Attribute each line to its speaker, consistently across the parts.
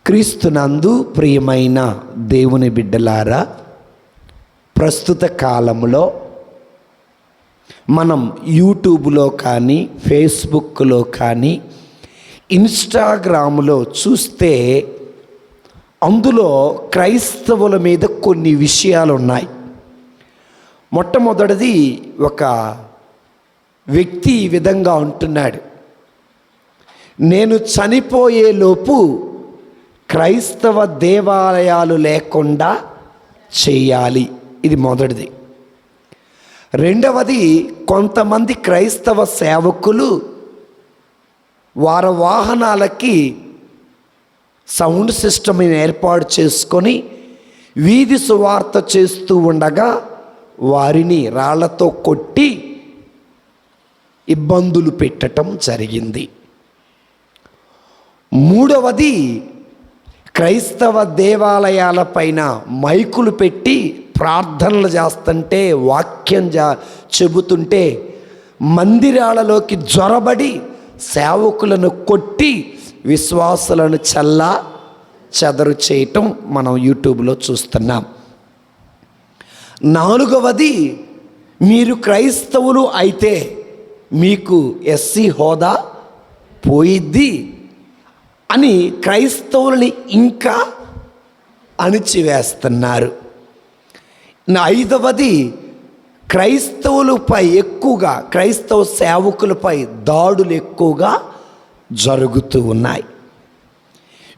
Speaker 1: క్రీస్తునందు ప్రియమైన దేవుని బిడ్డలారా, ప్రస్తుత కాలంలో మనం యూట్యూబ్లో కానీ, ఫేస్బుక్లో కానీ, ఇన్స్టాగ్రామ్లో చూస్తే అందులో క్రైస్తవుల మీద కొన్ని విషయాలు ఉన్నాయి. మొట్టమొదటిది, ఒక వ్యక్తి ఈ విధంగా అంటున్నాడు, నేను చనిపోయేలోపు క్రైస్తవ దేవాలయాలు లేకుండా చేయాలి. ఇది మొదటిది. రెండవది, కొంతమంది క్రైస్తవ సేవకులు వారి వాహనాలకి సౌండ్ సిస్టమ్ని ఏర్పాటు చేసుకొని వీధి సువార్త చేస్తూ ఉండగా వారిని రాళ్లతో కొట్టి ఇబ్బందులు పెట్టడం జరిగింది. మూడవది, క్రైస్తవ దేవాలయాల పైన మైకులు పెట్టి ప్రార్థనలు చేస్తుంటే, వాక్యం చెబుతుంటే మందిరాలలోకి జొరబడి సేవకులను కొట్టి విశ్వాసులను చెదరు చేయటం మనం యూట్యూబ్లో చూస్తున్నాం. నాలుగవది, మీరు క్రైస్తవులు అయితే మీకు ఎస్సీ హోదా పోయిద్ది అని క్రైస్తవులని ఇంకా అణిచివేస్తున్నారు. ఐదవది, క్రైస్తవులపై ఎక్కువగా, క్రైస్తవ సేవకులపై దాడులు ఎక్కువగా జరుగుతూ ఉన్నాయి.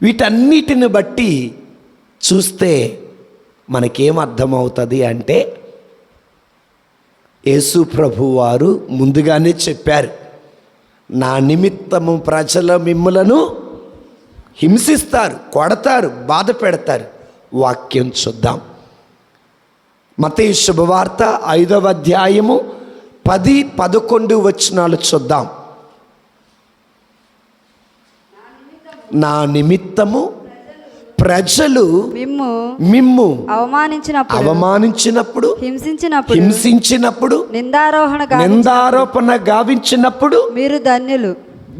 Speaker 1: వీటన్నిటిని బట్టి చూస్తే మనకేమర్థమవుతుంది అంటే, యేసు ప్రభువారు ముందుగానే చెప్పారు, నా నిమిత్తము ప్రజల మిమ్ములను హింసిస్తారు, కొడతారు, బాధ పెడతారు. వాక్యం చూద్దాం. మత్తయి శుభవార్త 5వ అధ్యాయము 10-11 వచనాలు చూద్దాం. నా నిమిత్తము ప్రజలు మిమ్ము అవమానించినప్పుడు, హింసించినప్పుడు, నిందారోపణ గావించినప్పుడు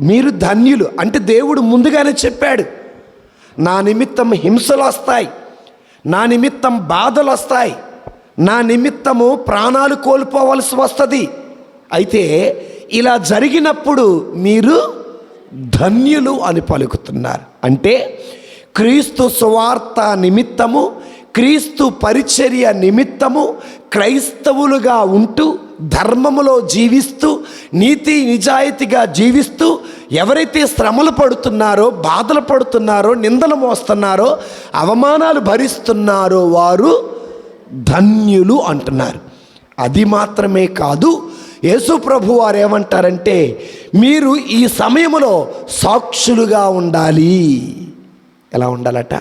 Speaker 1: మీరు ధన్యులు. అంటే దేవుడు ముందుగానే చెప్పాడు, నా నిమిత్తం హింసలు వస్తాయి, నా నిమిత్తం బాధలు వస్తాయి, నా నిమిత్తము ప్రాణాలు కోల్పోవలసి వస్తుంది. అయితే ఇలా జరిగినప్పుడు మీరు ధన్యులు అని పలుకుతున్నారు. అంటే క్రీస్తు సువార్త నిమిత్తము, క్రీస్తు పరిచర్య నిమిత్తము క్రైస్తవులుగా ఉంటూ, ధర్మములో జీవిస్తూ, నీతి నిజాయితీగా జీవిస్తూ ఎవరైతే శ్రమలు పడుతున్నారో, బాధలు పడుతున్నారో, నిందలు మోస్తున్నారో, అవమానాలు భరిస్తున్నారో వారు ధన్యులు అంటున్నారు. అది మాత్రమే కాదు, యేసు ప్రభు వారు ఏమంటారంటే, మీరు ఈ సమయంలో సాక్షులుగా ఉండాలి. ఎలా ఉండాలట?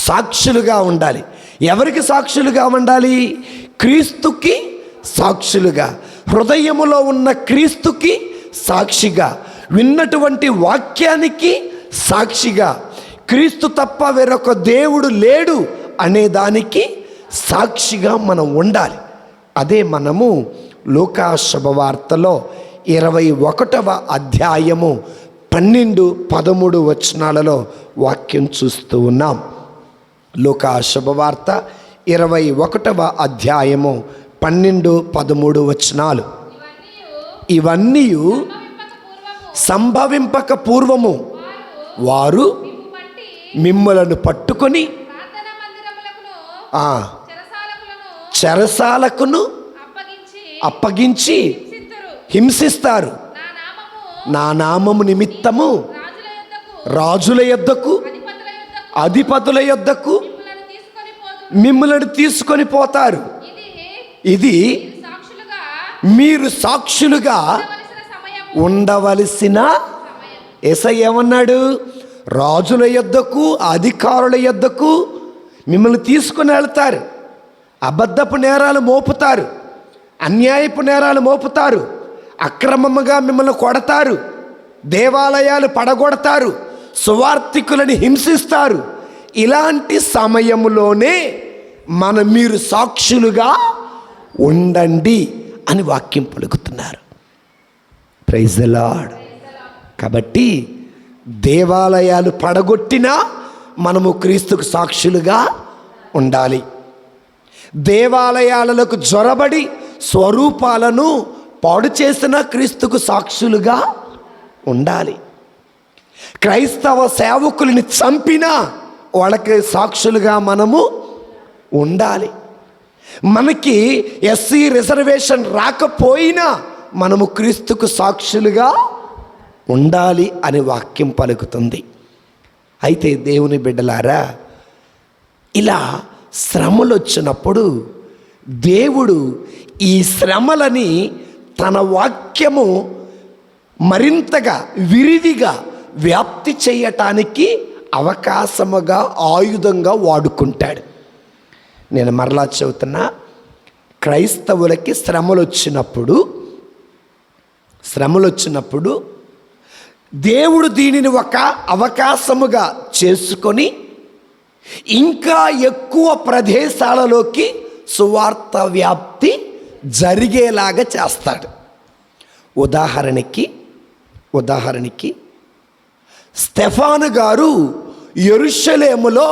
Speaker 1: సాక్షులుగా ఉండాలి. ఎవరికి సాక్షులుగా ఉండాలి? క్రీస్తుకి సాక్షులుగా, హృదయములో ఉన్న క్రీస్తుకి సాక్షిగా, విన్నటువంటి వాక్యానికి సాక్షిగా, క్రీస్తు తప్ప వేరొక దేవుడు లేడు అనేదానికి సాక్షిగా మనం ఉండాలి. అదే మనము లూకా శుభవార్తలో 21వ అధ్యాయము 12-13 వచనాలలో వాక్యం చూస్తూ ఉన్నాం. లూకా శుభవార్త 21వ అధ్యాయము 12-13 వచనాలు. ఇవన్నీ సంభవింపక పూర్వము వారు మిమ్మలను పట్టుకొని చెరసాలకును అప్పగించి హింసిస్తారు. నా నామము నిమిత్తము రాజుల యొద్దకు, అధిపతుల యొద్దకు మిమ్మల్ని తీసుకొని పోతారు. ఇది మీరు సాక్షులుగా ఉండవలసిన. యేసయ్య ఏమన్నాడు? రాజుల యొద్దకు, అధికారుల యొద్దకు మిమ్మల్ని తీసుకుని వెళ్తారు. అబద్ధపు నేరాలు మోపుతారు, అన్యాయపు నేరాలు మోపుతారు, అక్రమముగా మిమ్మల్ని కొడతారు, దేవాలయాలు పడగొడతారు, సువార్థికులని హింసిస్తారు. ఇలాంటి సమయంలోనే మీరు సాక్షులుగా ఉండండి అని వాక్యం పలుకుతున్నారు. Praise the lord. కాబట్టి దేవాలయాలు పడగొట్టినా మనము క్రీస్తుకు సాక్షులుగా ఉండాలి. దేవాలయాలకు జొరబడి స్వరూపాలను పాడు చేసిన క్రీస్తుకు సాక్షులుగా ఉండాలి. క్రైస్తవ సేవకుల్ని చంపినా వాళ్ళకి సాక్షులుగా మనము ఉండాలి. మనకి ఎస్సీ రిజర్వేషన్ రాకపోయినా మనము క్రీస్తుకు సాక్షులుగా ఉండాలి అని వాక్యం పలుకుతుంది. అయితే దేవుని బిడ్డలారా, ఇలా శ్రమలు వచ్చినప్పుడు దేవుడు ఈ శ్రమలని తన వాక్యము మరింతగా విరివిగా వ్యాప్తి చేయటానికి అవకాశముగా ఆయుధంగా వాడుకుంటాడు. నేను మరలా చెబుతున్నా, క్రైస్తవులకి శ్రమలు వచ్చినప్పుడు దేవుడు దీనిని ఒక అవకాశముగా చేసుకొని ఇంకా ఎక్కువ ప్రదేశాలలోకి సువార్త వ్యాప్తి జరిగేలాగా చేస్తాడు. ఉదాహరణకి స్టెఫాను గారు యెరూషలేములో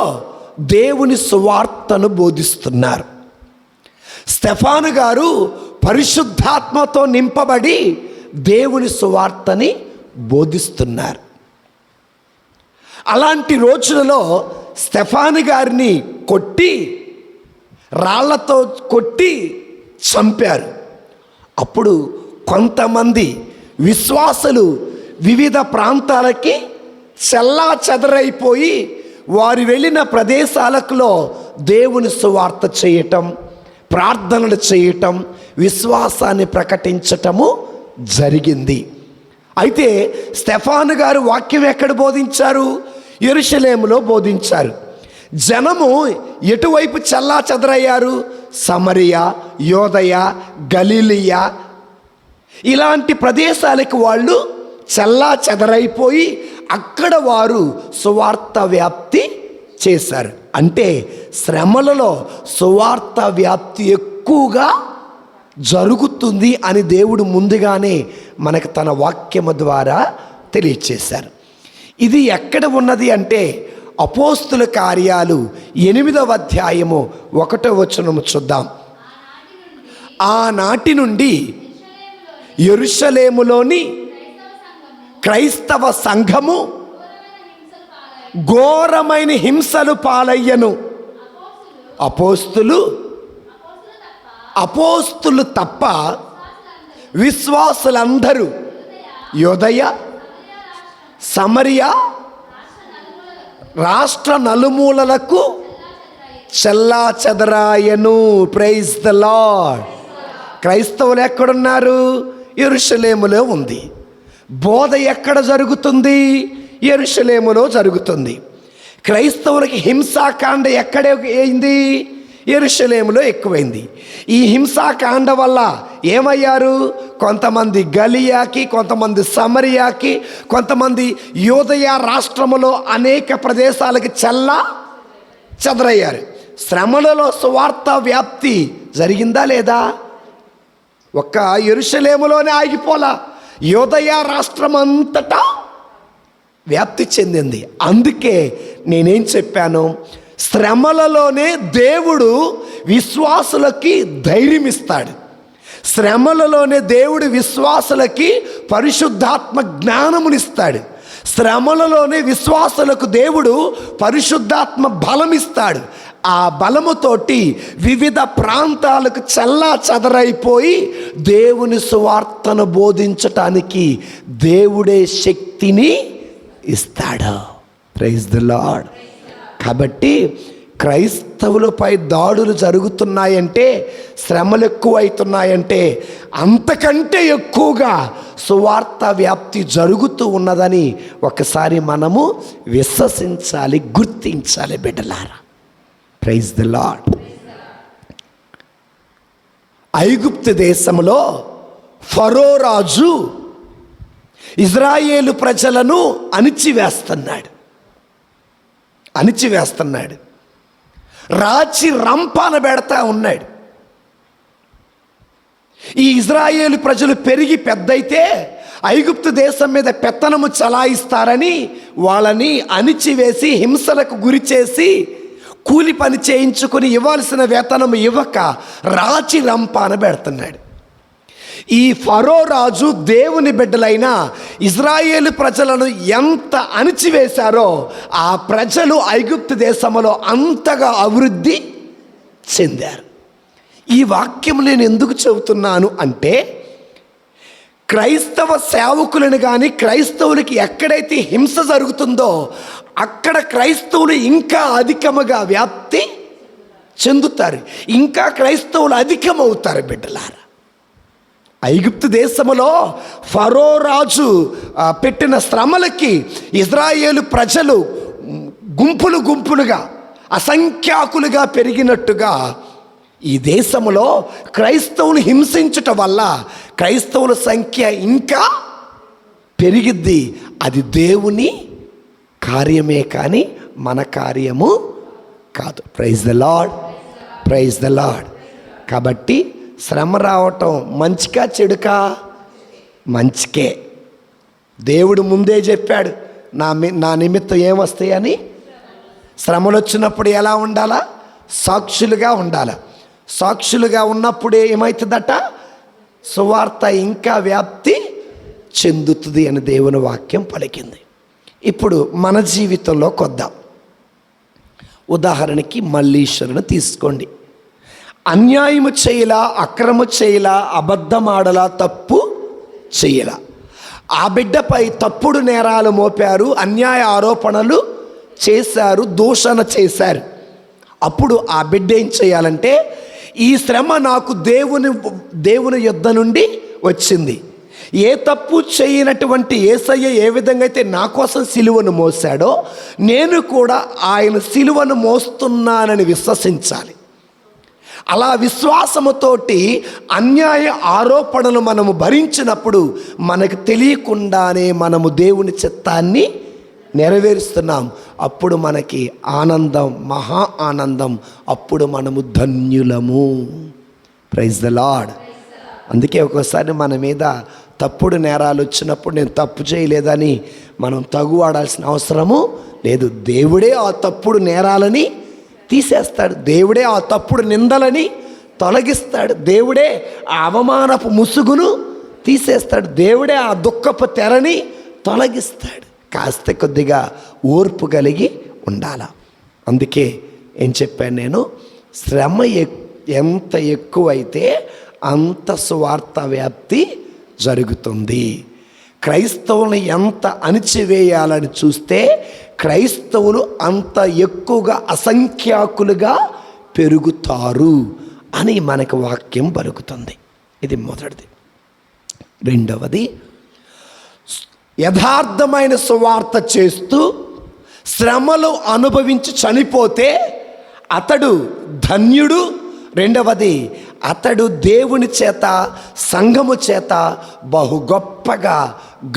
Speaker 1: దేవుని సువార్తను బోధిస్తున్నారు. స్టెఫాను గారు పరిశుద్ధాత్మతో నింపబడి దేవుని సువార్తని బోధిస్తున్నారు. అలాంటి రోజులలో స్టెఫాను గారిని రాళ్లతో కొట్టి చంపారు. అప్పుడు కొంతమంది విశ్వాసులు వివిధ ప్రాంతాలకి చెల్లా చెదరైపోయి వారు వెళ్ళిన ప్రదేశాలలో దేవుని సువార్త చేయటం, ప్రార్థనలు చేయటం, విశ్వాసాన్ని ప్రకటించటము జరిగింది. అయితే స్టెఫాను గారు వాక్యం ఎక్కడ బోధించారు? యెరూషలేములో బోధించారు. జనము ఎటువైపు చెల్లా చెదరయ్యారు? సమరియా, యోదయ, గలిలియా ఇలాంటి ప్రదేశాలకు వాళ్ళు చెల్లా చెదరైపోయి అక్కడ వారు సువార్త వ్యాప్తి చేశారు. అంటే శ్రమలలో సువార్త వ్యాప్తి ఎక్కువగా జరుగుతుంది అని దేవుడు ముందుగానే మనకు తన వాక్యము ద్వారా తెలియచేశారు. ఇది ఎక్కడ ఉన్నది అంటే అపోస్తుల కార్యాలు 8వ అధ్యాయము 1వ వచనము చూద్దాం. ఆనాటి నుండి యెరూషలేములోని క్రైస్తవ సంఘము ఘోరమైన హింసలు పాలయ్యను. అపోస్తులు తప్ప విశ్వాసులందరూ యోదయ, సమరియా రాష్ట్ర నలుమూలలకు చెల్లా చెదరాయను. Praise the lord. క్రైస్తవులు ఎక్కడున్నారు? యెరూషలేములో ఉంది. బోధ ఎక్కడ జరుగుతుంది? యెరూషలేములో జరుగుతుంది. క్రైస్తవులకి హింసాకాండ ఎక్కడ అయింది? యెరూషలేములో ఎక్కువైంది. ఈ హింసాకాండ వల్ల ఏమయ్యారు? కొంతమంది గలియాకి, కొంతమంది సమరియాకి, కొంతమంది యోదయ రాష్ట్రములో అనేక ప్రదేశాలకి చెల్లా చెదరయ్యారు. శ్రమలలో సువార్త వ్యాప్తి జరిగిందా లేదా? ఒక్క యెరూషలేములోనే ఆగిపోలా, యోదయ రాష్ట్రం అంతటా వ్యాప్తి చెందింది. అందుకే నేనేం చెప్పాను, శ్రమలలోనే దేవుడు విశ్వాసులకి ధైర్యం ఇస్తాడు. శ్రమలలోనే దేవుడు విశ్వాసులకి పరిశుద్ధాత్మ జ్ఞానమునిస్తాడు. శ్రమలలోనే విశ్వాసులకు దేవుడు పరిశుద్ధాత్మ బలం ఇస్తాడు. ఆ బలముతోటి వివిధ ప్రాంతాలకు చెల్లా చెదరైపోయి దేవుని సువార్తను బోధించటానికి దేవుడే శక్తిని ఇస్తాడు. Praise the lord. కాబట్టి క్రైస్తవులపై దాడులు జరుగుతున్నాయంటే, శ్రమలు ఎక్కువైతున్నాయంటే అంతకంటే ఎక్కువగా సువార్త వ్యాప్తి జరుగుతూ ఉన్నదని ఒకసారి మనము విశ్వసించాలి, గుర్తించాలి బిడ్డలారా. Praise the lord. ఐగుప్తు దేశంలో ఫరో రాజు ఇజ్రాయేలు ప్రజలను అణిచివేస్తున్నాడు. రాచి రంపాన పెడతా ఉన్నాడు. ఈ ఇజ్రాయేలు ప్రజలు పెరిగి పెద్దయితే ఐగుప్తు దేశం మీద పెత్తనము చలాయిస్తారని వాళ్ళని అణిచివేసి హింసలకు గురి చేసి కూలి పని చేయించుకుని ఇవ్వాల్సిన వేతనము ఇవ్వక రాచి రంపాన పెడుతున్నాడు. ఈ ఫరో రాజు దేవుని బిడ్డలైన ఇజ్రాయేలు ప్రజలను ఎంత అణిచివేశారో ఆ ప్రజలు ఐగుప్తు దేశంలో అంతగా అభివృద్ధి చెందారు. ఈ వాక్యం నేను ఎందుకు చెబుతున్నాను అంటే, క్రైస్తవ సేవకులను కానీ క్రైస్తవులకి ఎక్కడైతే హింస జరుగుతుందో అక్కడ క్రైస్తవులు ఇంకా అధికముగా వ్యాప్తి చెందుతారు, ఇంకా క్రైస్తవులు అధికమవుతారు. బిడ్డలారా, ఐగుప్తు దేశములో ఫరో రాజు పెట్టిన శ్రమలకి ఇజ్రాయేలు ప్రజలు గుంపులు గుంపులుగా అసంఖ్యాకులుగా పెరిగినట్టుగా ఈ దేశంలో క్రైస్తవులు హింసించుట వల్ల క్రైస్తవుల సంఖ్య ఇంకా పెరిగిద్ది. అది దేవుని కార్యమే కానీ మన కార్యము కాదు. Praise the lord, praise the lord. కాబట్టి శ్రమ రావటం మంచికా చెడుకా? మంచికే. దేవుడు ముందే చెప్పాడు, నా నిమిత్తం ఏమొస్తాయని. శ్రమలు వచ్చినప్పుడు ఎలా ఉండాలా? సాక్షులుగా ఉండాలి. సాక్షులుగా ఉన్నప్పుడే ఏమవుతుందట? సువార్త ఇంకా వ్యాప్తి చెందుతుంది అని దేవుని వాక్యం పలికింది. ఇప్పుడు మన జీవితంలో కొద్దాం. ఉదాహరణకి మల్లీశ్వరుని తీసుకోండి. అన్యాయము చేయలా, అక్రము చేయలా, అబద్ధమాడలా, తప్పు చేయలా. ఆ బిడ్డపై తప్పుడు నేరాలు మోపారు, అన్యాయ ఆరోపణలు చేశారు, దూషణ చేశారు. అప్పుడు ఆ బిడ్డ ఏం చేయాలంటే, ఈ శ్రమ నాకు దేవుని యుద్ధ నుండి వచ్చింది. ఏ తప్పు చేయనటువంటి యేసయ్య ఏ విధంగా అయితే నా కోసం సిలువను మోసాడో నేను కూడా ఆయన సిలువను మోస్తున్నానని విశ్వసించాలి. అలా విశ్వాసముతోటి అన్యాయ ఆరోపణలు మనము భరించినప్పుడు మనకు తెలియకుండానే మనము దేవుని చిత్తాన్ని నెరవేరుస్తున్నాం. అప్పుడు మనకి ఆనందం, మహా ఆనందం. అప్పుడు మనము ధన్యులము. Praise the lord. అందుకే ఒక్కోసారి మన మీద తప్పుడు నేరాలు వచ్చినప్పుడు నేను తప్పు చేయలేదని మనం తగువాడాల్సిన అవసరము లేదు. దేవుడే ఆ తప్పుడు నేరాలని తీసేస్తాడు. దేవుడే ఆ తప్పుడు నిందలని తొలగిస్తాడు. దేవుడే ఆ అవమానపు ముసుగును తీసేస్తాడు. దేవుడే ఆ దుఃఖపు తెరని తొలగిస్తాడు. కాస్త కొద్దిగా ఓర్పు కలిగి ఉండాల. అందుకే ఏం చెప్పాను నేను, శ్రమ ఎంత ఎక్కువైతే అంత సువార్త వ్యాప్తి జరుగుతుంది. క్రైస్తవుని ఎంత అణిచివేయాలని చూస్తే క్రైస్తవులు అంత ఎక్కువగా అసంఖ్యాకులుగా పెరుగుతారు అని మనకు వాక్యం పలుకుతుంది. ఇది మొదటిది. రెండవది, యథార్థమైన సువార్త చేస్తూ శ్రమలు అనుభవించి చనిపోతే అతడు ధన్యుడు. రెండవది, అతడు దేవుని చేత, సంఘము చేత బహు గొప్పగా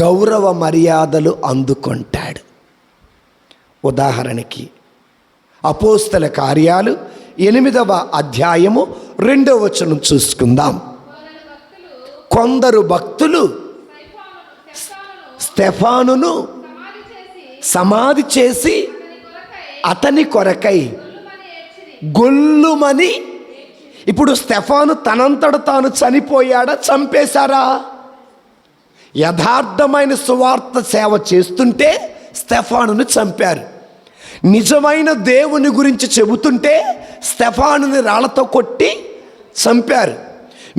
Speaker 1: గౌరవ మర్యాదలు అందుకుంటాడు. ఉదాహరణకి అపోస్తల కార్యాలు 8వ అధ్యాయము 2వ వచనం చూసుకుందాం. కొందరు భక్తులు స్తెఫానును సమాధి చేసి అతని కొరకై గొల్లుమని. ఇప్పుడు స్తెఫాను తనంతట తాను చనిపోయాడా? చంపేశారా? యథార్థమైన సువార్త సేవ చేస్తుంటే స్తెఫానును చంపారు. నిజమైన దేవుని గురించి చెబుతుంటే స్తెఫానుని రాళ్లతో కొట్టి చంపారు.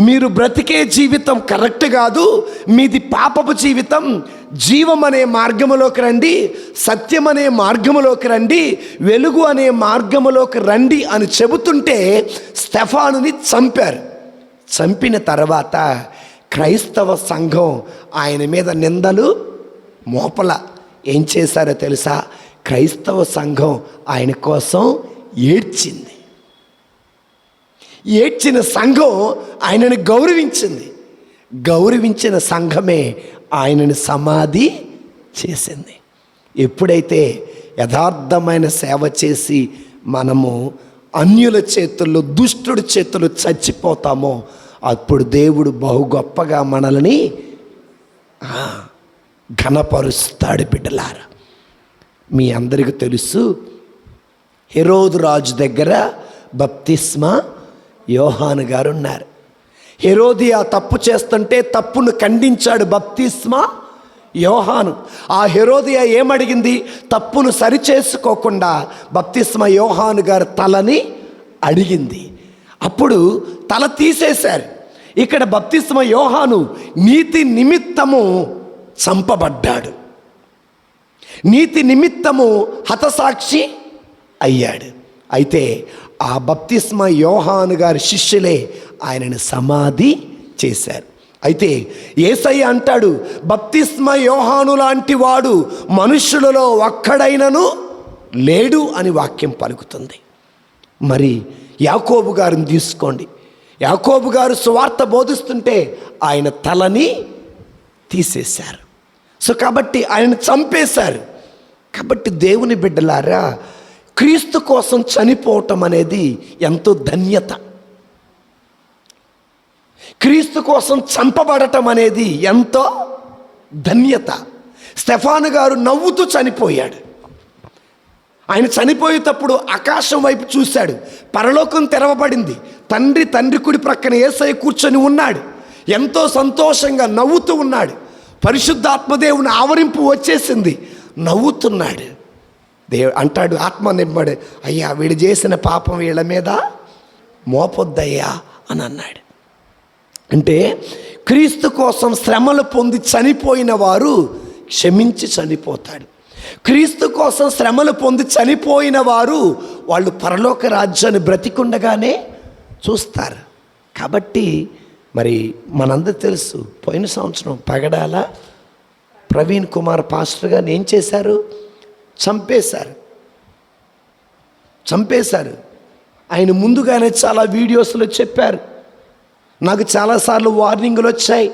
Speaker 1: మీరు బ్రతికే జీవితం కరెక్ట్ కాదు, మీది పాపపు జీవితం, జీవం అనే మార్గములోకి రండి, సత్యం అనే మార్గములోకి రండి, వెలుగు అనే మార్గములోకి రండి అని చెబుతుంటే స్తెఫానుని చంపారు. చంపిన తర్వాత క్రైస్తవ సంఘం ఆయన మీద నిందలు మోపల. ఏం చేశారో తెలుసా? క్రైస్తవ సంఘం ఆయన కోసం ఏడ్చింది. ఏడ్చిన సంఘం ఆయనను గౌరవించింది. గౌరవించిన సంఘమే ఆయనను సమాధి చేసింది. ఎప్పుడైతే యథార్థమైన సేవ చేసి మనము అన్యుల చేతుల్లో, దుష్టుడి చేతుల్లో చచ్చిపోతామో అప్పుడు దేవుడు బహు గొప్పగా మనల్ని ఘనపరుస్తాడు. బిడ్డలారా, మీ అందరికీ తెలుసు, హెరోదు రాజు దగ్గర బప్తిస్మా యోహాను గారు ఉన్నారు. హెరోదియా తప్పు చేస్తుంటే తప్పును ఖండించాడు బప్తిస్మా యోహాను. ఆ హెరోదియా ఏమడిగింది? తప్పును సరిచేసుకోకుండా బప్తిస్మా యోహాను గారి తలని అడిగింది. అప్పుడు తల తీసేశారు. ఇక్కడ బప్తిస్మా యోహాను నీతి నిమిత్తము చంపబడ్డాడు, నీతి నిమిత్తము హతసాక్షి అయ్యాడు. అయితే ఆ బప్తిస్మా యోహాను గారి శిష్యులే ఆయనను సమాధి చేశారు. అయితే యేసయ్య అంటాడు, బప్తిస్మా యోహాను లాంటి వాడు మనుష్యులలో ఒక్కడైనను లేడు అని వాక్యం పలుకుతుంది. మరి యాకోబు గారిని తీసుకోండి. యాకోబు గారు సువార్త బోధిస్తుంటే ఆయన తలని తీసేశారు. సో కాబట్టి ఆయన చంపేశారు. కాబట్టి దేవుని బిడ్డలారా, క్రీస్తు కోసం చనిపోవటం అనేది ఎంతో ధన్యత. క్రీస్తు కోసం చంపబడటం అనేది ఎంతో ధన్యత. స్టెఫాను గారు నవ్వుతూ చనిపోయాడు. ఆయన చనిపోయేటప్పుడు ఆకాశం వైపు చూశాడు, పరలోకం తెరవబడింది. తండ్రి కుడి ప్రక్కన యేసయ్య కూర్చొని ఉన్నాడు. ఎంతో సంతోషంగా నవ్వుతూ ఉన్నాడు. పరిశుద్ధాత్మదేవుని ఆవరింపు వచ్చేసింది, నవ్వుతున్నాడు. అంటాడు ఆత్మ నింపాడు, అయ్యా వీడు చేసిన పాపం వీళ్ళ మీద మోపొద్దయ్యా అని అన్నాడు. అంటే క్రీస్తు కోసం శ్రమలు పొంది చనిపోయిన వారు క్షమించి చనిపోతాడు. క్రీస్తు కోసం శ్రమలు పొంది చనిపోయిన వారు వాళ్ళు పరలోక రాజ్యాన్ని బ్రతికుండగానే చూస్తారు. కాబట్టి మరి మనందరూ తెలుసు, పోయిన సంవత్సరం పగడాల ప్రవీణ్ కుమార్ పాస్టర్ గారిని ఏం చేశారు? చంపేశారు. ఆయన ముందుగానే చాలా వీడియోస్లో చెప్పారు. నాకు చాలాసార్లు వార్నింగులు వచ్చాయి,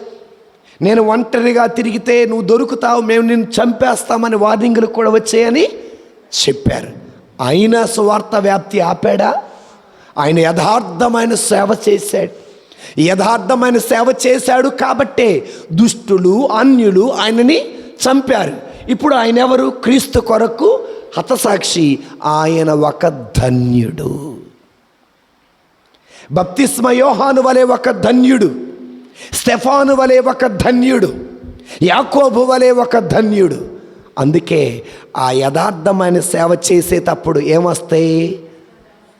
Speaker 1: నేను ఒంటరిగా తిరిగితే నువ్వు దొరుకుతావు, మేము నిన్ను చంపేస్తామని వార్నింగులు కూడా వచ్చాయని చెప్పారు. అయినా సువార్త వ్యాప్తి ఆపాడా? ఆయన యథార్థమైన సేవ చేశాడు. యథార్థమైన సేవ చేశాడు కాబట్టే దుష్టులు అన్యులు ఆయనని చంపారు. ఇప్పుడు ఆయన ఎవరు? క్రీస్తు కొరకు హతసాక్షి. ఆయన ఒక ధన్యుడు. బప్తిస్మా యోహాను వలె ఒక ధన్యుడు, స్టెఫాను వలె ఒక ధన్యుడు, యాకోబు వలె ఒక ధన్యుడు. అందుకే ఆ యథార్థమైన సేవ చేసేటప్పుడు ఏమొస్తాయి?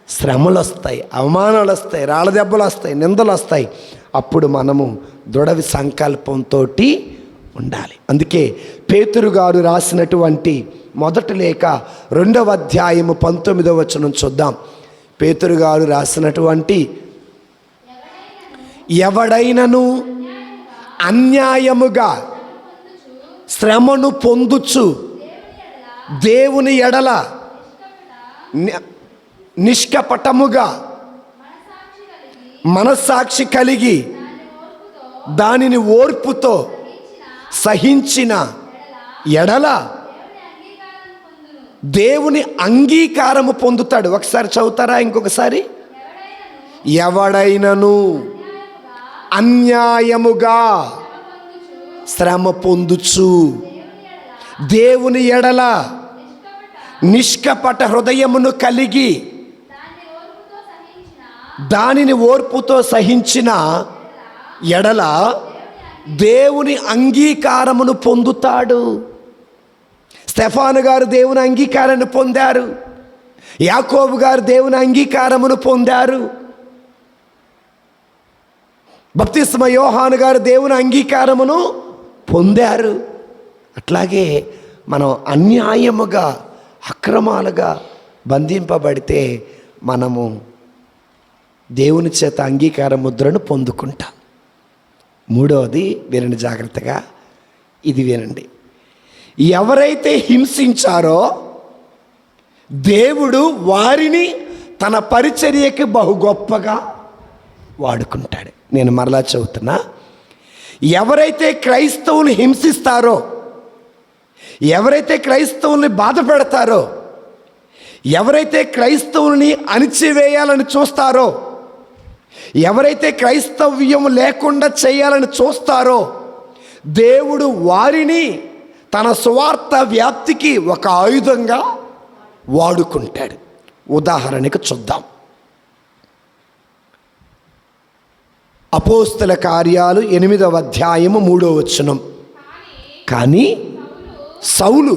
Speaker 1: శ్రమలు వస్తాయి, అవమానాలు వస్తాయి, రాళ్ళ దెబ్బలు వస్తాయి, నిందలు వస్తాయి. అప్పుడు మనము దృఢ సంకల్పంతో ఉండాలి. అందుకే పేతురు గారు రాసినటువంటి మొదటి లేఖ 2వ అధ్యాయము 19వ వచనం చూద్దాం. పేతురు గారు రాసినటువంటి, ఎవడైనను అన్యాయముగా శ్రమను పొందుచు దేవుని ఎడల నిష్కపటముగా మనస్సాక్షి కలిగి దానిని ఓర్పుతో సహించిన ఎడల దేవుని అంగీకారము పొందుతాడు. ఒకసారి చదువుతారా? ఇంకొకసారి. ఎవడైనను అన్యాయముగా శ్రమ పొందుచు దేవుని ఎడల నిష్కపట హృదయమును కలిగి దానిని ఓర్పుతో సహించిన ఎడల దేవుని అంగీకారమును పొందుతాడు. స్టెఫాను గారు దేవుని అంగీకారాన్ని పొందారు. యాకోబు గారు దేవుని అంగీకారమును పొందారు. బప్తిస్మా యోహాను గారు దేవుని అంగీకారమును పొందారు. అట్లాగే మనం అన్యాయముగా అక్రమాలుగా బంధింపబడితే మనము దేవుని చేత అంగీకార ముద్రను పొందుకుంటాం. మూడవది వినండి జాగ్రత్తగా, ఇది వినండి. ఎవరైతే హింసించారో దేవుడు వారిని తన పరిచర్యకి బహు గొప్పగా వాడుకుంటాడు. నేను మరలా చెబుతున్నా, ఎవరైతే క్రైస్తవుని హింసిస్తారో, ఎవరైతే క్రైస్తవుల్ని బాధ పెడతారో, ఎవరైతే క్రైస్తవుల్ని అణిచివేయాలని చూస్తారో, ఎవరైతే క్రైస్తవ్యం లేకుండా చేయాలని చూస్తారో దేవుడు వారిని తన సువార్త వ్యాప్తికి ఒక ఆయుధంగా వాడుకుంటాడు. ఉదాహరణకు చూద్దాం. అపోస్తల కార్యాలు 8వ అధ్యాయము 3వ వచనం. కానీ సౌలు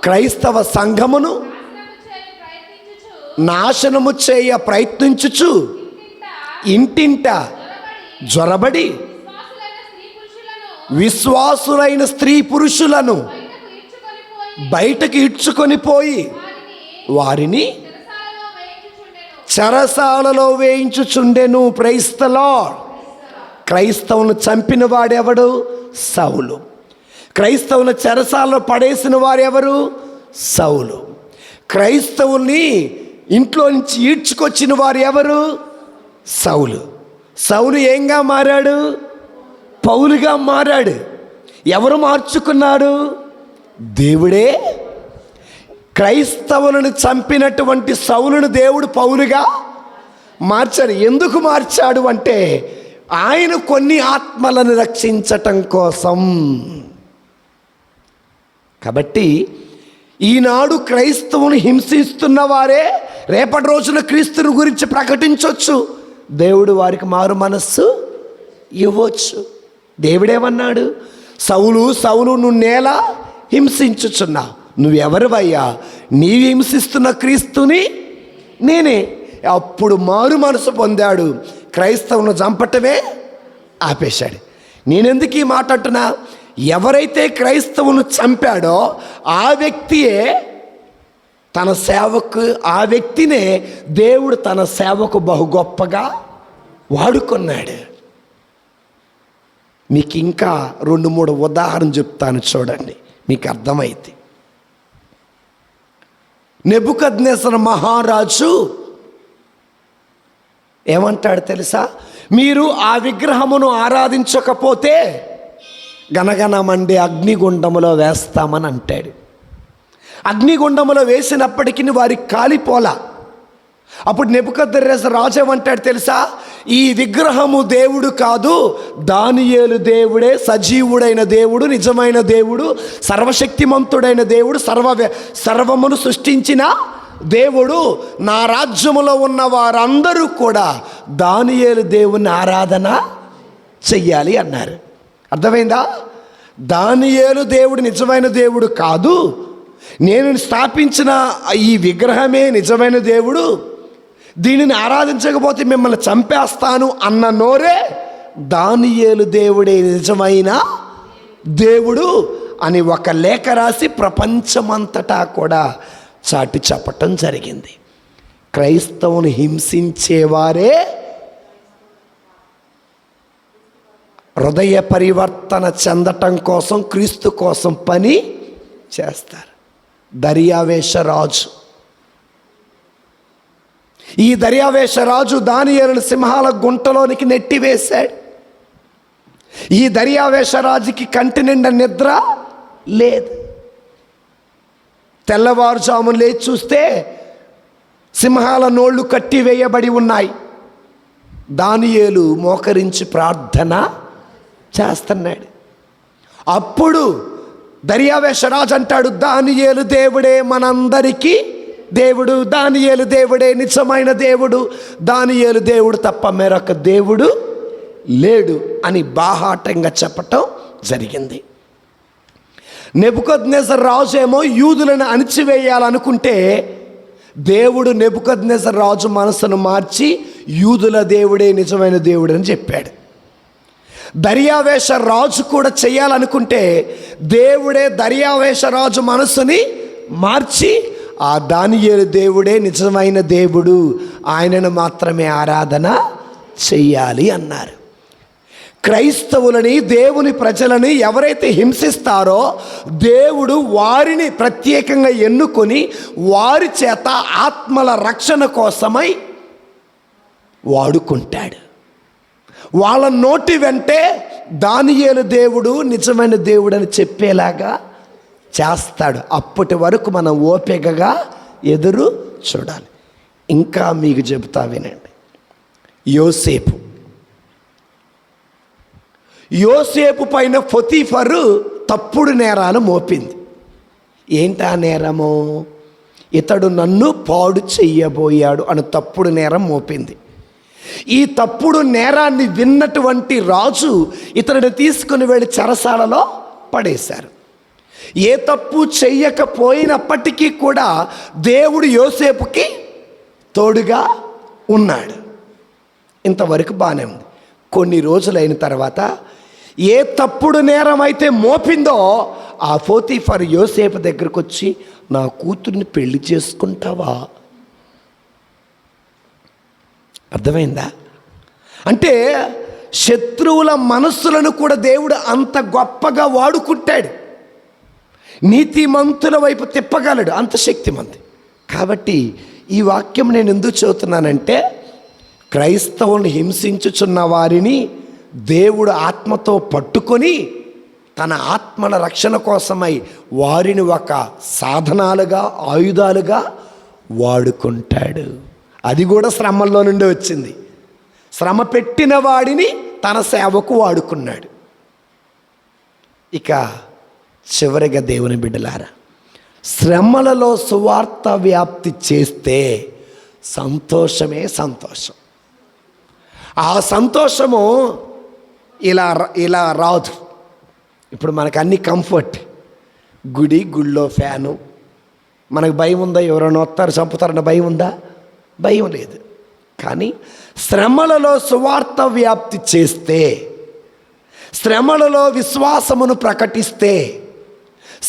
Speaker 1: క్రైస్తవ సంఘమును నాశనము చేయ ప్రయత్నించుచు ఇంటింట జ్వరబడి విశ్వాసులైన స్త్రీ పురుషులను బయటకు ఇడ్చుకొని పోయి వారిని చెరసాలలో వేయించుచుండెను. Praise the lord. క్రైస్తవులను చంపిన వాడెవడు? సౌలు. క్రైస్తవుల చెరసాలలో పడేసిన వారెవరు? సౌలు. క్రైస్తవుల్ని ఇంట్లో నుంచి ఈడ్చుకొచ్చిన వారు ఎవరు? సౌలు. సౌలు ఏంగా మారాడు? పౌలుగా మారాడు. ఎవరు మార్చుకున్నాడు? దేవుడే. క్రైస్తవులను చంపినటువంటి సౌలును దేవుడు పౌలుగా మార్చాడు. ఎందుకు మార్చాడు అంటే ఆయన కొన్ని ఆత్మలను రక్షించటం కోసం. కాబట్టి ఈనాడు క్రైస్తవుని హింసిస్తున్న వారే రేపటి రోజున క్రీస్తుని గురించి ప్రకటించవచ్చు. దేవుడు వారికి మారు మనస్సు ఇవ్వచ్చు. దేవుడేమన్నాడు? సౌలు సౌలు నువ్వు నేల హింసించుచున్నావు, నువ్వెవరివయ్యా? నీవు హింసిస్తున్న క్రీస్తుని నేనే. అప్పుడు మారు మనసు పొందాడు. క్రైస్తవులను చంపటమే ఆపేశాడు. నేనెందుకు ఈ మాట అంటున్నా? ఎవరైతే క్రైస్తవును చంపాడో ఆ వ్యక్తియే తన సేవకు, ఆ వ్యక్తినే దేవుడు తన సేవకు బహు గొప్పగా వాడుకున్నాడు. మీకు ఇంకా 2-3 ఉదాహరణ చెప్తాను, చూడండి, మీకు అర్థమైంది. నెబుకద్నెజరు మహారాజు ఏమంటాడు తెలుసా? మీరు ఆ విగ్రహమును ఆరాధించకపోతే గనగనమండే అగ్నిగుండములో వేస్తామని అంటాడు. అగ్నిగుండములో వేసినప్పటికీ వారికి కాలిపోలా. అప్పుడు నెబుకద్నెజరు రాజు ఏమంటాడు తెలుసా? ఈ విగ్రహము దేవుడు కాదు, దానియేలు దేవుడే, సజీవుడైన దేవుడు, నిజమైన దేవుడు, సర్వశక్తిమంతుడైన దేవుడు, సర్వమును సృష్టించిన దేవుడు. నా రాజ్యములో ఉన్న వారందరూ కూడా దానియేలు దేవుని ఆరాధన చెయ్యాలి అన్నారు. అర్థమైందా? దానియేలు దేవుడు నిజమైన దేవుడు కాదు, నేను స్థాపించిన ఈ విగ్రహమే నిజమైన దేవుడు, దీనిని ఆరాధించకపోతే మిమ్మల్ని చంపేస్తాను అన్న నోరే దానియేలు దేవుడే నిజమైన దేవుడు అని ఒక లేఖ రాసి ప్రపంచమంతటా కూడా చాటి చెప్పటం జరిగింది. క్రైస్తవుని హింసించేవారే హృదయ పరివర్తన చెందటం కోసం, క్రీస్తు కోసం పని చేస్తారు. దర్యావేషరాజు, ఈ దర్యావేషరాజు దానియేలును సింహాల గుంటలోనికి నెట్టివేశాడు. ఈ దర్యావేషరాజుకి కంటి నిండా నిద్ర లేదు. తెల్లవారుజామున లేచి చూస్తే సింహాల నోళ్ళు కట్టివేయబడి ఉన్నాయి. దానియేలు మోకరించి ప్రార్థన చేస్తున్నాడు. అప్పుడు దర్యావేషరాజు అంటాడు, దానియేలు దేవుడే మనందరికీ దేవుడు, దానియేలు దేవుడే నిజమైన దేవుడు, దానియేలు దేవుడు తప్ప మరొక దేవుడు లేడు అని బాహాటంగా చెప్పటం జరిగింది. నెబుకద్నెజరు రాజు ఏమో యూదులను అణిచివేయాలనుకుంటే దేవుడు నెబుకద్నెజరు రాజు మనసును మార్చి యూదుల దేవుడే నిజమైన దేవుడు అని చెప్పాడు. దర్యావేషరాజు కూడా చేయాలనుకుంటే దేవుడే దర్యావేషరాజు మనసుని మార్చి ఆ దానియేలు దేవుడే నిజమైన దేవుడు, ఆయనను మాత్రమే ఆరాధన చెయ్యాలి అన్నారు. క్రైస్తవులని, దేవుని ప్రజలని ఎవరైతే హింసిస్తారో దేవుడు వారిని ప్రత్యేకంగా ఎన్నుకొని వారి చేత ఆత్మల రక్షణ కోసమై వాడుకుంటాడు. వాళ్ళ నోటి వెంటే దానియేలు దేవుడు నిజమైన దేవుడు అని చెప్పేలాగా చేస్తాడు. అప్పటి వరకు మనం ఓపికగా ఎదురు చూడాలి. ఇంకా మీకు చెబుతా వినండి. యోసేపు పైన పొతీఫరు తప్పుడు నేరాలు మోపింది. ఏంటా నేరము? ఇతడు నన్ను పాడు చెయ్యబోయాడు అని తప్పుడు నేరం మోపింది. ఈ తప్పుడు నేరాన్ని విన్నటువంటి రాజు ఇతడిని తీసుకుని వెళ్ళి చెరసాలలో పడేశారు. ఏ తప్పు చెయ్యకపోయినప్పటికీ కూడా దేవుడు యోసేపుకి తోడుగా ఉన్నాడు. ఇంతవరకు బాగానే ఉంది. కొన్ని రోజులైన తర్వాత ఏ తప్పుడు నేరం అయితే మోపిందో ఆ పోతీఫర్ యోసేపు దగ్గరకు వచ్చి, నా కూతుర్ని పెళ్లి చేసుకుంటావా? అర్థమైందా? అంటే శత్రువుల మనస్సులను కూడా దేవుడు అంత గొప్పగా వాడుకుంటాడు. నీతిమంతుల వైపు తిప్పగలడు, అంత శక్తిమంతి. కాబట్టి ఈ వాక్యం నేను ఎందుకు చదువుతున్నానంటే, క్రైస్తవులను హింసించుచున్న వారిని దేవుడు ఆత్మతో పట్టుకొని తన ఆత్మల రక్షణ కోసమై వారిని ఒక సాధనాలుగా, ఆయుధాలుగా వాడుకుంటాడు. అది కూడా శ్రమల్లో నుండి వచ్చింది. శ్రమ పెట్టిన వాడిని తన సేవకు వాడుకున్నాడు. ఇక చివరిగా దేవుని బిడ్డలారా, శ్రమలలో సువార్త వ్యాప్తి చేస్తే సంతోషమే సంతోషం. ఆ సంతోషము ఇలా రాదు. ఇప్పుడు మనకు అన్ని కంఫర్ట్, గుడిలో ఫ్యాను. మనకు భయం ఉందా? ఎవరైనా వస్తారు చంపుతారన్న భయం ఉందా? భయం లేదు. కానీ శ్రమలలో సువార్త వ్యాప్తి చేస్తే, శ్రమలలో విశ్వాసమును ప్రకటిస్తే,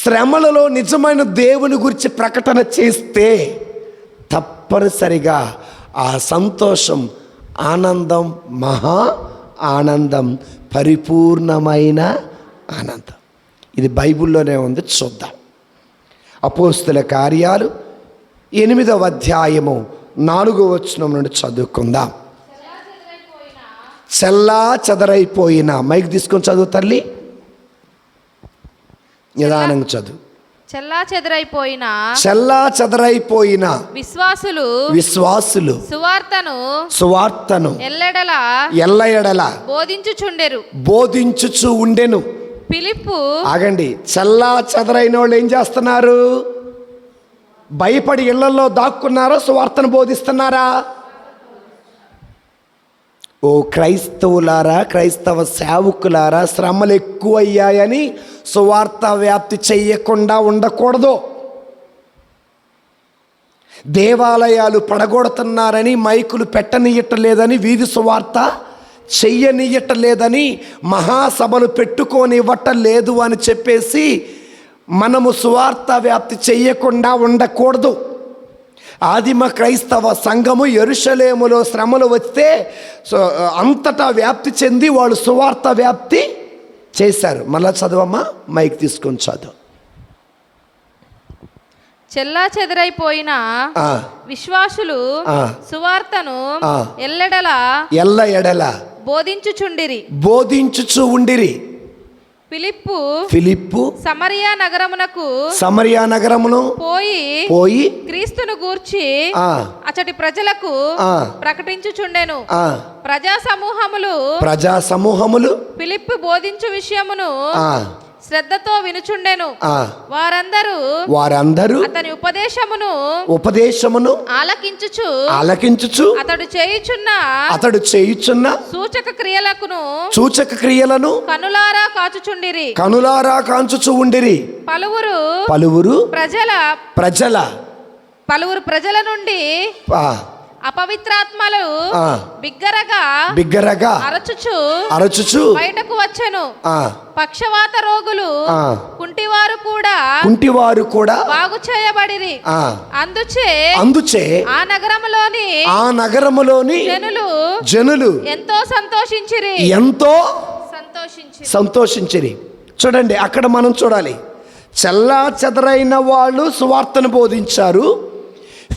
Speaker 1: శ్రమలలో నిజమైన దేవుని గురించి ప్రకటన చేస్తే తప్పనిసరిగా ఆ సంతోషం, ఆనందం, మహా ఆనందం, పరిపూర్ణమైన ఆనందం. ఇది బైబిల్లోనే ఉంది. చూద్దాం. అపోస్తుల కార్యాలు 8వ అధ్యాయము 4వ వచనం నుండి చదువుకుందాం. చెల్లా చెదరైపోయిన, మైక్ తీసుకొని చదువు తల్లి, నిదానంగా చదువు.
Speaker 2: చెల్లా చెదరైపోయిన విశ్వాసులు సువార్తను ఎల్లయడల బోధించుచు ఉండెను.
Speaker 1: ఫిలిప్పు, ఆగండి, చెల్లా చెదరైన వాళ్ళు ఏం చేస్తున్నారు? భయపడి ఇళ్లలో దాక్కున్నారా? సువార్తను బోధిస్తున్నారా? ఓ క్రైస్తవులారా, క్రైస్తవ సేవకులారా, శ్రమలు ఎక్కువయ్యాయని సువార్త వ్యాప్తి చెయ్యకుండా ఉండకూడదు. దేవాలయాలు పడగొడుతున్నారని, మైకులు పెట్టనీయటలేదని, వీధి సువార్త చెయ్యనీయటలేదని, మహాసభలు పెట్టుకోనివ్వటం లేదు అని చెప్పేసి మనము సువార్త వ్యాప్తి చెయ్యకుండా ఉండకూడదు. ఆదిమ క్రైస్తవ సంఘము యెరూషలేములో శ్రమలు వస్తే అంతటా వ్యాప్తి చెంది వాళ్ళు సువార్త వ్యాప్తి చేశారు. మళ్ళా చదవమ్మా, మైక్ తీసుకొని చదువు.
Speaker 2: చెల్లా చెదరైపోయిన విశ్వాసులు సువార్తను ఎల్ల ఎడల బోధించుచు ఉండిరి. ఫిలిప్పు సమరియా నగరమును పోయి క్రీస్తును గూర్చి అచ్చటి ప్రజలకు ప్రకటించుచుండెను. ప్రజా సమూహములు ఫిలిప్పు బోధించు విషయమును శ్రద్ధతో వినుచుండెను. వారందరూ అతని ఉపదేశమును ఆలకించుచు అతడు చేయుచున్న సూచక క్రియలను కనులారా కాంచుచు ఉండిరి. పలువురు ప్రజల నుండి అపవిత్రాత్మలు బిగ్గరగా అరచుచు బయటకు వచ్చెను. పక్షవాత రోగులు కుంటివారు కూడా బాగు చేయబడిరి. అందుచే ఆ నగరములోని జనులు ఎంతో సంతోషించిరి. చూడండి, అక్కడ మనం చూడాలి. చెల్లా చెదరైన వాళ్ళు సువార్తను బోధించారు.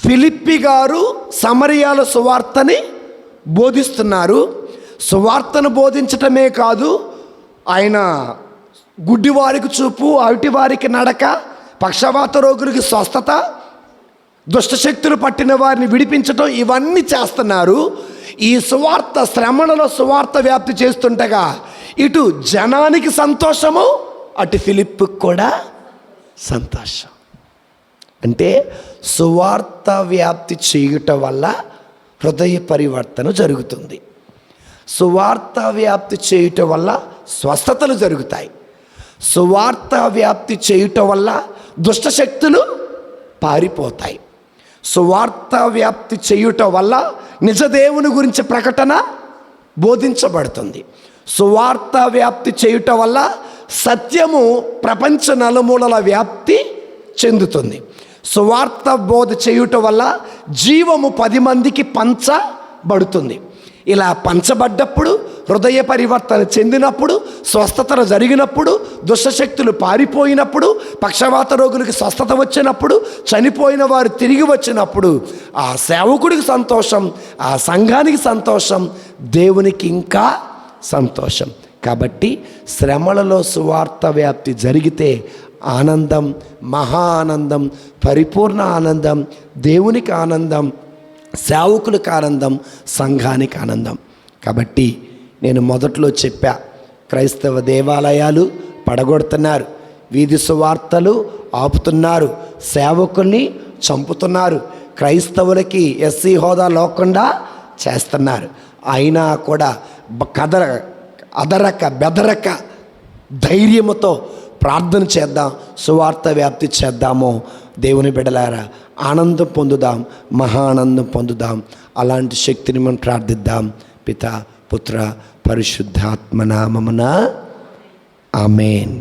Speaker 2: ఫిలిప్పి గారు సమరయాల సువార్తని బోధిస్తున్నారు. సువార్తను బోధించటమే కాదు, ఆయన గుడ్డివారికి చూపు, అవిటివారికి నడక, పక్షవాత రోగులకి స్వస్థత, దుష్టశక్తులు పట్టిన వారిని విడిపించటం, ఇవన్నీ చేస్తున్నారు. ఈ సువార్త శ్రమలలో సువార్త వ్యాప్తి చేస్తుండగా
Speaker 1: ఇటు జనానికి సంతోషము, అటు ఫిలిప్పుకి కూడా సంతోషం. అంటే సువార్త వ్యాప్తి చేయుట వల్ల హృదయ పరివర్తన జరుగుతుంది. సువార్త వ్యాప్తి చేయుట వల్ల స్వస్థతలు జరుగుతాయి. సువార్త వ్యాప్తి చేయుట వల్ల దుష్టశక్తులు పారిపోతాయి. సువార్త వ్యాప్తి చేయుట వల్ల నిజదేవుని గురించి ప్రకటన బోధించబడుతుంది. సువార్త వ్యాప్తి చేయుట వల్ల సత్యము ప్రపంచ నలుమూలల వ్యాప్తి చెందుతుంది. సువార్త బోధ చేయుట వల్ల జీవము 10 మందికి పంచబడుతుంది. ఇలా పంచబడ్డప్పుడు, హృదయ పరివర్తన చెందినప్పుడు, స్వస్థతలు జరిగినప్పుడు, దుష్టశక్తులు పారిపోయినప్పుడు, పక్షవాత రోగులకు స్వస్థత వచ్చినప్పుడు, చనిపోయిన వారు తిరిగి వచ్చినప్పుడు ఆ సేవకుడికి సంతోషం, ఆ సంఘానికి సంతోషం, దేవునికి ఇంకా సంతోషం. కాబట్టి శ్రమలలో సువార్త వ్యాప్తి జరిగితే ఆనందం, మహా ఆనందం, పరిపూర్ణ ఆనందం, దేవునికి ఆనందం, సేవకులకు ఆనందం, సంఘానికి ఆనందం. కాబట్టి నేను మొదట్లో చెప్పా, క్రైస్తవ దేవాలయాలు పడగొడుతున్నారు, వీధి సువార్తలు ఆపుతున్నారు, సేవకుల్ని చంపుతున్నారు, క్రైస్తవులకి ఎస్సీ హోదా లేకుండా చేస్తున్నారు. అయినా కూడా అదరక బెదరక ధైర్యముతో ప్రార్థన చేద్దాం, సువార్త వ్యాప్తి చేద్దాము. దేవుని బిడ్డలారా, ఆనందం పొందుదాం, మహా ఆనందం పొందుదాం. అలాంటి శక్తిని మనం ప్రార్థిద్దాం. పితా, పుత్ర, పరిశుద్ధాత్మ నామమున ఆమేన్.